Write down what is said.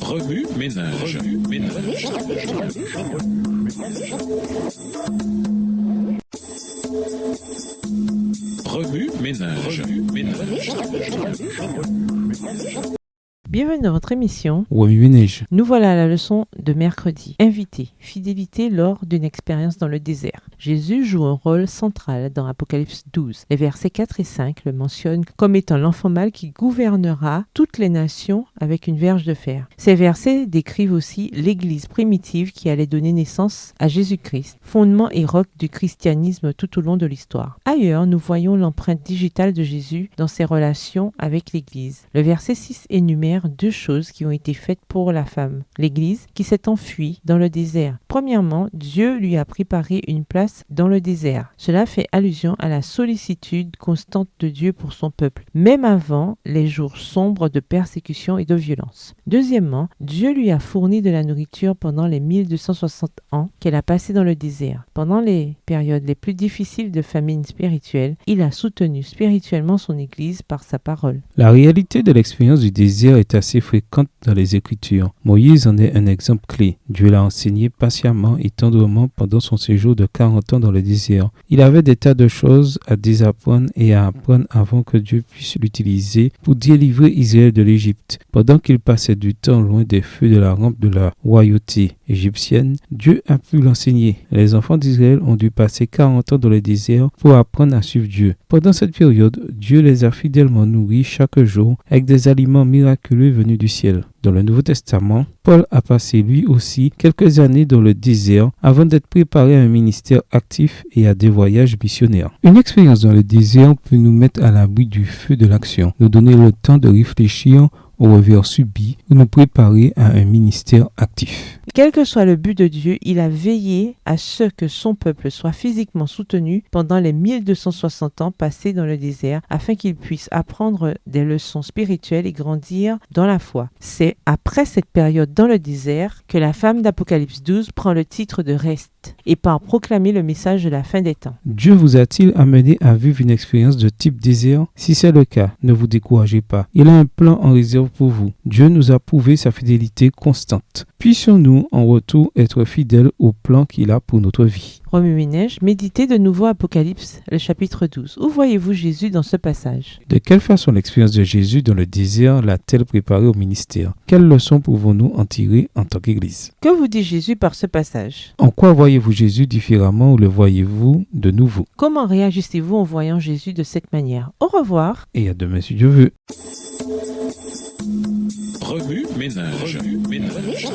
Remue ménage. Remue ménage. Bienvenue dans votre émission. Remue ménage. Nous voilà à la leçon de mercredi. Invité, fidélité lors d'une expérience dans le désert. Jésus joue un rôle central dans Apocalypse 12. Les versets 4 et 5 le mentionnent comme étant l'enfant mâle qui gouvernera toutes les nations avec une verge de fer. Ces versets décrivent aussi l'Église primitive qui allait donner naissance à Jésus-Christ, fondement et roc du christianisme tout au long de l'histoire. Ailleurs, nous voyons l'empreinte digitale de Jésus dans ses relations avec l'Église. Le verset 6 énumère deux choses qui ont été faites pour la femme, l'Église qui s'est enfuie dans le désert. Premièrement, Dieu lui a préparé une place dans le désert. Cela fait allusion à la sollicitude constante de Dieu pour son peuple, même avant les jours sombres de persécution et de violence. Deuxièmement, Dieu lui a fourni de la nourriture pendant les 1260 ans qu'elle a passé dans le désert. Pendant les périodes les plus difficiles de famine spirituelle, il a soutenu spirituellement son Église par sa parole. La réalité de l'expérience du désert est assez fréquente dans les Écritures. Moïse en est un exemple clé. Dieu l'a enseigné patiemment et tendrement pendant son séjour de 40 ans dans le désert. Il avait des tas de choses à désapprendre et à apprendre avant que Dieu puisse l'utiliser pour délivrer Israël de l'Égypte. Pendant qu'il passait du temps loin des feux de la rampe de la royauté égyptienne, Dieu a pu l'enseigner. Les enfants d'Israël ont dû passer 40 ans dans le désert pour apprendre à suivre Dieu. Pendant cette période, Dieu les a fidèlement nourris chaque jour avec des aliments miraculeux venus du ciel. Dans le Nouveau Testament, Paul a passé lui aussi quelques années dans le désert avant d'être préparé à un ministère actif et à des voyages missionnaires. Une expérience dans le désert peut nous mettre à l'abri du feu de l'action, nous donner le temps de réfléchir au revers subi ou nous préparer à un ministère actif. Quel que soit le but de Dieu, il a veillé à ce que son peuple soit physiquement soutenu pendant les 1260 ans passés dans le désert afin qu'il puisse apprendre des leçons spirituelles et grandir dans la foi. C'est après cette période dans le désert que la femme d'Apocalypse 12 prend le titre de reste et part proclamer le message de la fin des temps. Dieu vous a-t-il amené à vivre une expérience de type désert? Si c'est le cas, ne vous découragez pas. Il a un plan en réserve pour vous. Dieu nous a prouvé sa fidélité constante. Puissions-nous en retour être fidèles au plan qu'il a pour notre vie. Remue ménage, méditez de nouveau Apocalypse, le chapitre 12. Où voyez-vous Jésus dans ce passage? De quelle façon l'expérience de Jésus dans le désert l'a-t-elle préparé au ministère? Quelles leçons pouvons-nous en tirer en tant qu'Église? Que vous dit Jésus par ce passage? En quoi voyez-vous Jésus différemment ou le voyez-vous de nouveau? Comment réagissez-vous en voyant Jésus de cette manière? Au revoir. Et à demain si Dieu veut. Remue ménage. Remue ménage.